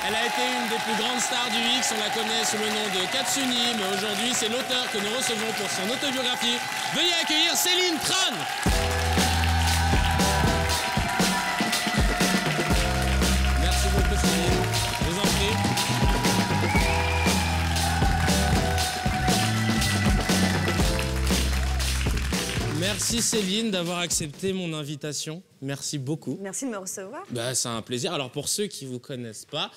Elle a été une des plus grandes stars du X, on la connaît sous le nom de Katsuni, mais aujourd'hui c'est l'auteur que nous recevons pour son autobiographie. Veuillez accueillir Céline Tran. Merci beaucoup Céline, je vous en prie. Merci Céline d'avoir accepté mon invitation. Merci beaucoup. Merci de me recevoir. Bah, c'est un plaisir. Alors pour ceux qui ne vous connaissent pas,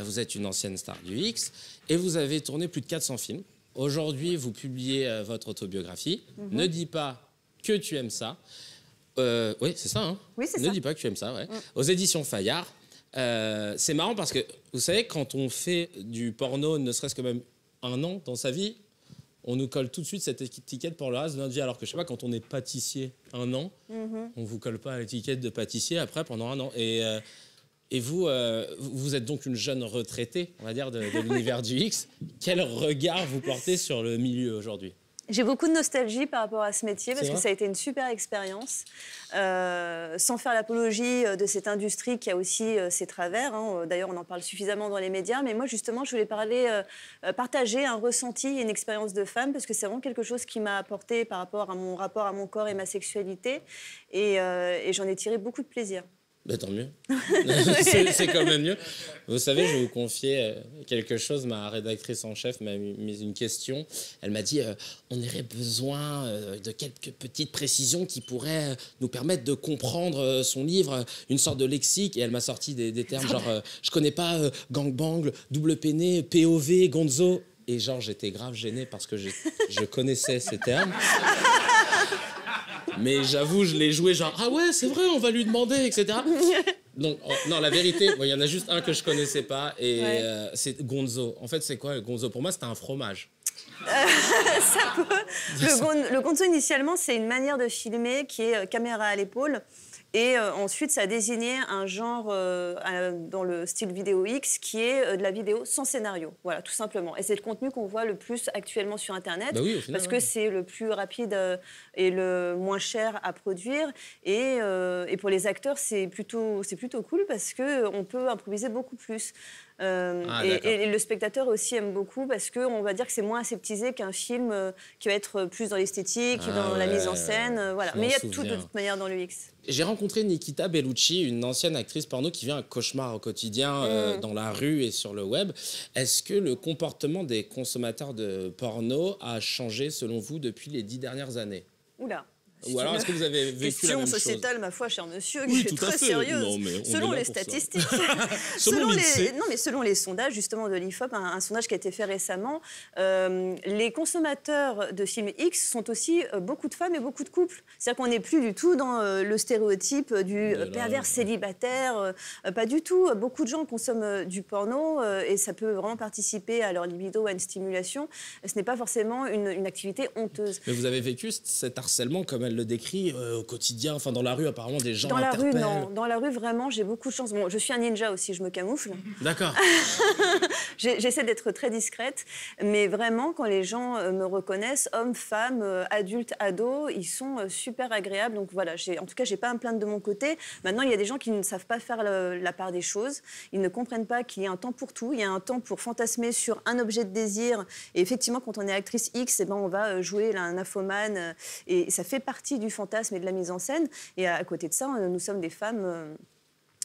vous êtes une ancienne star du X et vous avez tourné plus de 400 films. Aujourd'hui, vous publiez votre autobiographie. Ne dis pas que tu aimes ça. Oui, c'est ça. Hein, oui, c'est ça. Ne dis pas que tu aimes ça, ouais. Aux éditions Fayard. C'est marrant parce que, vous savez, quand on fait du porno, ne serait-ce que même un an dans sa vie, on nous colle tout de suite cette étiquette pour le reste de notre vie. Alors que, je sais pas, quand on est pâtissier un an, on vous colle pas l'étiquette de pâtissier après pendant un an. Et vous, vous êtes donc une jeune retraitée, on va dire, de l'univers du X. Quel regard vous portez sur le milieu aujourd'hui ? J'ai beaucoup de nostalgie par rapport à ce métier parce que vrai ça a été une super expérience. Sans faire l'apologie de cette industrie qui a aussi ses travers. Hein. D'ailleurs, on en parle suffisamment dans les médias. Mais moi, justement, je voulais partager un ressenti et une expérience de femme parce que c'est vraiment quelque chose qui m'a apporté par rapport à mon rapport à mon corps et ma sexualité. Et j'en ai tiré beaucoup de plaisir. Ben, tant mieux. C'est quand même mieux. Vous savez, je vais vous confier quelque chose. Ma rédactrice en chef m'a mis une question. Elle m'a dit on aurait besoin de quelques petites précisions qui pourraient nous permettre de comprendre son livre, une sorte de lexique. Et elle m'a sorti des termes genre je connais pas gangbang, double peiné, POV, gonzo. Et genre, j'étais grave gêné parce que je connaissais ces termes. Mais j'avoue, je l'ai joué genre, ah ouais, c'est vrai, on va lui demander, etc. Donc, non, la vérité, il y en a juste un que je connaissais pas, et c'est gonzo. En fait, c'est quoi le gonzo ? Pour moi, c'était un fromage. Ça peut. Le gonzo, initialement, c'est une manière de filmer qui est caméra à l'épaule. Et ensuite, ça a désigné un genre dans le style vidéo X qui est de la vidéo sans scénario. Voilà, tout simplement. Et c'est le contenu qu'on voit le plus actuellement sur Internet. Bah oui, au final, parce que c'est le plus rapide et le moins cher à produire. Et pour les acteurs, c'est plutôt cool parce qu'on peut improviser beaucoup plus. Et le spectateur aussi aime beaucoup parce qu'on va dire que c'est moins aseptisé qu'un film qui va être plus dans l'esthétique, dans la mise en scène. Voilà. Mais il y a tout de toute manière dans le X. J'ai rencontré Nikita Bellucci, une ancienne actrice porno qui vit un cauchemar au quotidien dans la rue et sur le web. Est-ce que le comportement des consommateurs de porno a changé selon vous depuis les 10 dernières années ? Oula. Ou alors, est-ce que vous avez vécu la même chose ? Question sociétale, ma foi, cher monsieur, oui, qui est très sérieuse. Non, mais selon les statistiques. Selon les sondages, justement, de l'IFOP, un sondage qui a été fait récemment, les consommateurs de films X sont aussi beaucoup de femmes et beaucoup de couples. C'est-à-dire qu'on n'est plus du tout dans le stéréotype du pervers célibataire. Pas du tout. Beaucoup de gens consomment du porno et ça peut vraiment participer à leur libido, à une stimulation. Ce n'est pas forcément une activité honteuse. Mais vous avez vécu cet harcèlement comme elle le décrit au quotidien, enfin dans la rue apparemment des gens interpellent. Dans la rue, non. Dans la rue, vraiment, j'ai beaucoup de chance. Bon, je suis un ninja aussi, je me camoufle. D'accord. J'essaie d'être très discrète, mais vraiment, quand les gens me reconnaissent, hommes, femmes, adultes, ados, ils sont super agréables. Donc voilà, en tout cas, j'ai pas à me plaindre de mon côté. Maintenant, il y a des gens qui ne savent pas faire la part des choses. Ils ne comprennent pas qu'il y a un temps pour tout. Il y a un temps pour fantasmer sur un objet de désir. Et effectivement, quand on est actrice X, eh ben, on va jouer un nymphomane. Et ça fait partie du fantasme et de la mise en scène. Et à côté de ça, nous sommes des femmes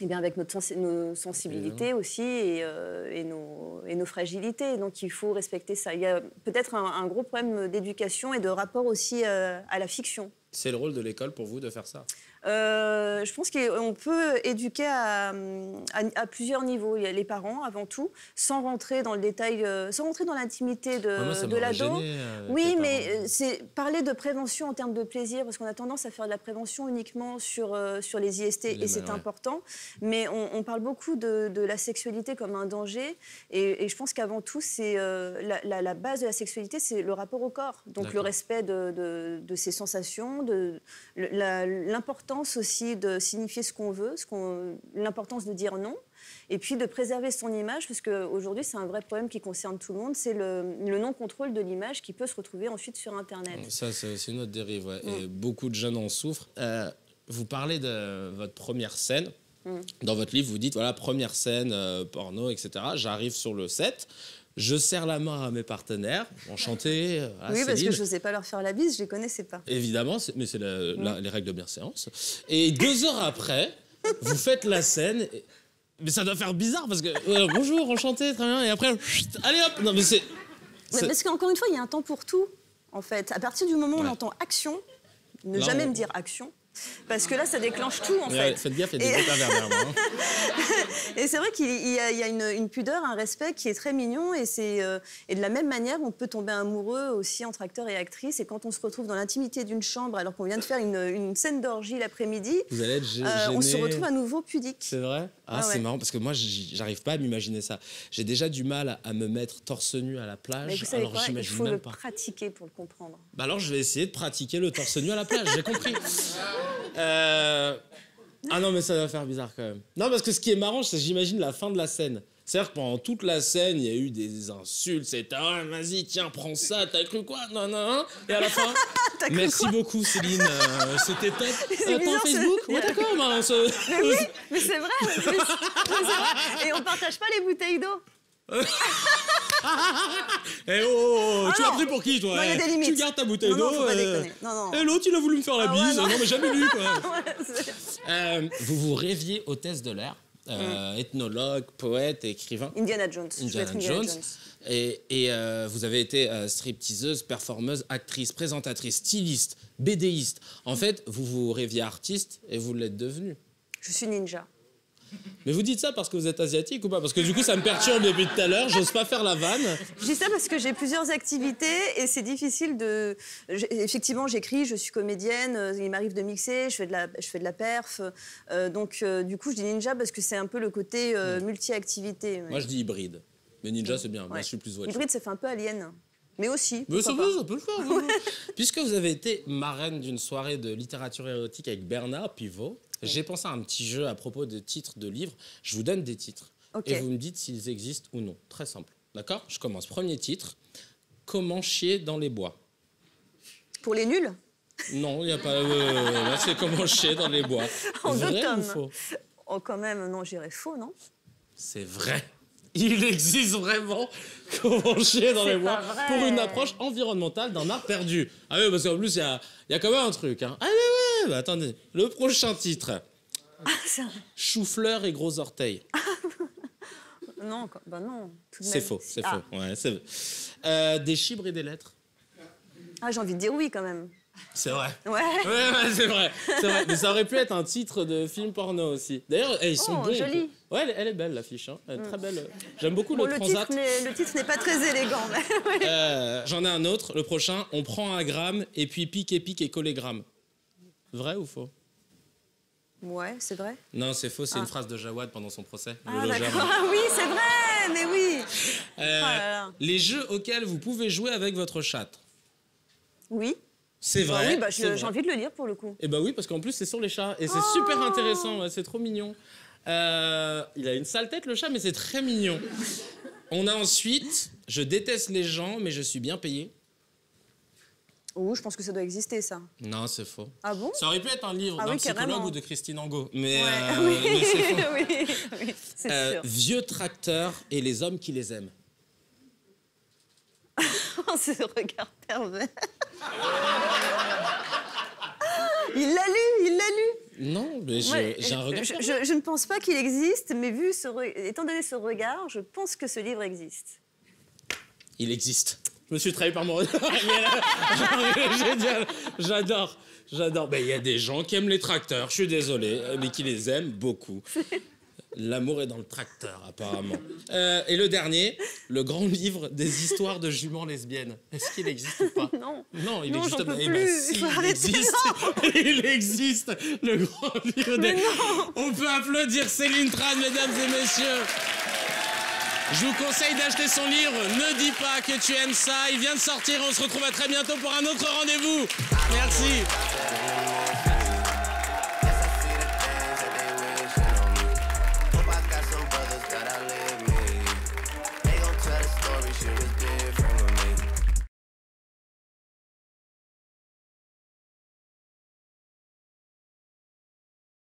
eh bien avec nos sensibilités aussi et nos fragilités. Donc il faut respecter ça. Il y a peut-être un gros problème d'éducation et de rapport aussi à la fiction. C'est le rôle de l'école pour vous de faire ça ? Je pense qu'on peut éduquer à plusieurs niveaux. Il y a les parents avant tout, sans rentrer dans le détail, sans rentrer dans l'intimité de l'ado. Oui, mais c'est parler de prévention en termes de plaisir, parce qu'on a tendance à faire de la prévention uniquement sur les IST, et c'est important. Mais on parle beaucoup de la sexualité comme un danger, et je pense qu'avant tout, c'est la base de la sexualité, c'est le rapport au corps. Donc le respect de ses sensations, l'importance aussi de signifier ce qu'on veut, l'importance de dire non, et puis de préserver son image, parce qu'aujourd'hui, c'est un vrai problème qui concerne tout le monde, c'est le non-contrôle de l'image qui peut se retrouver ensuite sur Internet. Ça, c'est une autre dérive, ouais. Et beaucoup de jeunes en souffrent. Vous parlez de votre première scène. Dans votre livre, vous dites, voilà, première scène, porno, etc. J'arrive sur le set, je serre la main à mes partenaires, enchanté. Oui, parce que je n'osais pas leur faire la bise, je ne les connaissais pas. Évidemment, mais c'est les règles de bienséance. Et 2 heures après, vous faites la scène... Mais ça doit faire bizarre parce que bonjour, enchanté, très bien, et après, allez hop. Non mais c'est. Parce qu'encore une fois, il y a un temps pour tout, en fait. À partir du moment où on entend action, ne jamais me dire action. Parce que là, ça déclenche tout, en fait. Faites gaffe, il y a des gros pervers derrière moi. Et c'est vrai qu'il y a une pudeur, un respect qui est très mignon. Et de la même manière, on peut tomber amoureux aussi entre acteurs et actrices. Et quand on se retrouve dans l'intimité d'une chambre, alors qu'on vient de faire une scène d'orgie l'après-midi, vous allez être gêné. On se retrouve à nouveau pudique. C'est vrai? C'est marrant, parce que moi, j'arrive pas à m'imaginer ça. J'ai déjà du mal à me mettre torse nu à la plage. Mais vous savez quoi, il faut le pratiquer pour le comprendre. Bah alors, je vais essayer de pratiquer le torse nu à la plage, j'ai compris. Ah non, mais ça va faire bizarre quand même. Non, parce que ce qui est marrant, c'est que j'imagine la fin de la scène. C'est-à-dire que pendant toute la scène, il y a eu des insultes. C'était ah, vas-y, tiens, prends ça, t'as cru quoi? Non, non. Et à la fin, merci beaucoup, Céline. C'était top. T'as Facebook? Ouais, d'accord. Mais oui, mais c'est vrai. Mais c'est vrai. Et on partage pas les bouteilles d'eau. Eh oh, tu l'as pris pour qui, toi? Non, y a des limites. Tu gardes ta bouteille d'eau. Non, faut pas déconner. Non. Et l'autre, il a voulu me faire la bise. non. Mais jamais lu, quoi. Vous vous rêviez hôtesse de l'air. Ethnologue, poète, écrivain. Indiana Jones. Indiana Jones. Et vous avez été stripteaseuse, performeuse, actrice, présentatrice, styliste, BDiste. En fait, vous vous rêviez artiste et vous l'êtes devenue. Je suis ninja. Mais vous dites ça parce que vous êtes asiatique ou pas? Parce que du coup, ça me perturbe depuis tout à l'heure, j'ose pas faire la vanne. Je dis ça parce que j'ai plusieurs activités et c'est difficile de... Effectivement, j'écris, je suis comédienne, il m'arrive de mixer, je fais de la perf. Donc, du coup, je dis ninja parce que c'est un peu le côté multi-activité. Moi, je dis hybride. Mais ninja, c'est bien. Moi, je suis plus voiture. Hybride, ça fait un peu alien. Mais aussi. Mais ça peut le faire. Ouais. Puisque vous avez été marraine d'une soirée de littérature érotique avec Bernard Pivot, j'ai pensé à un petit jeu à propos de titres de livres. Je vous donne des titres et vous me dites s'ils existent ou non. Très simple. D'accord? Je commence. Premier titre. Comment chier dans les bois? Pour les nuls? Non, il n'y a pas... là, c'est comment chier dans les bois. En vrai ou faux? Oh, quand même, non, j'irais faux, non? C'est vrai. Il existe vraiment comment chier dans les bois pour une approche environnementale d'un art perdu. Ah oui, parce qu'en plus, il y a quand même un truc. Hein. Ah ouais, attendez. Le prochain titre. Chou-fleur et gros orteils. Non, bah non. C'est faux, c'est faux. Ouais, des chibres et des lettres. Ah, j'ai envie de dire oui, quand même. C'est vrai. Ouais, c'est vrai. Mais ça aurait pu être un titre de film porno aussi. D'ailleurs, ils sont bons. Jolie. Ouais, elle est belle, l'affiche. Hein. Elle est très belle. J'aime beaucoup le transat. Le titre n'est pas très élégant. Mais... J'en ai un autre. Le prochain, on prend un gramme et puis pique et collégramme. Vrai ou faux? Ouais, c'est vrai. Non, c'est faux. C'est une phrase de Jawad pendant son procès. Ah, d'accord. Ah oui, c'est vrai. Mais oui. Les jeux auxquels vous pouvez jouer avec votre chatte. Oui. C'est vrai. Oui, j'ai envie de le lire pour le coup. Et bah oui, parce qu'en plus c'est sur les chats et c'est super intéressant, ouais, c'est trop mignon. Il a une sale tête le chat, mais c'est très mignon. On a ensuite, je déteste les gens, mais je suis bien payé. Oh, je pense que ça doit exister ça. Non, c'est faux. Ah bon? Ça aurait pu être un livre d'un psychologue ou de Christine Angot, mais, oui. Mais c'est faux. Oui, c'est sûr. Vieux tracteurs et les hommes qui les aiment. Oh, ce regard pervers. Il l'a lu. Non, mais j'ai un regard. Je ne pense pas qu'il existe, mais étant donné ce regard, je pense que ce livre existe. Il existe. Je me suis trahi par mon regard. J'adore. Ben, il y a des gens qui aiment les tracteurs, je suis désolé, mais qui les aiment beaucoup. L'amour est dans le tracteur, apparemment. Et le dernier, le grand livre des histoires de juments lesbiennes. Est-ce qu'il existe ou pas? Non. Non, il existe pas. Eh ben, si, il existe. Il existe, le grand livre des... Non. On peut applaudir Céline Tran, mesdames et messieurs. Je vous conseille d'acheter son livre « Ne dis pas que tu aimes ça ». Il vient de sortir, on se retrouve à très bientôt pour un autre rendez-vous. Merci.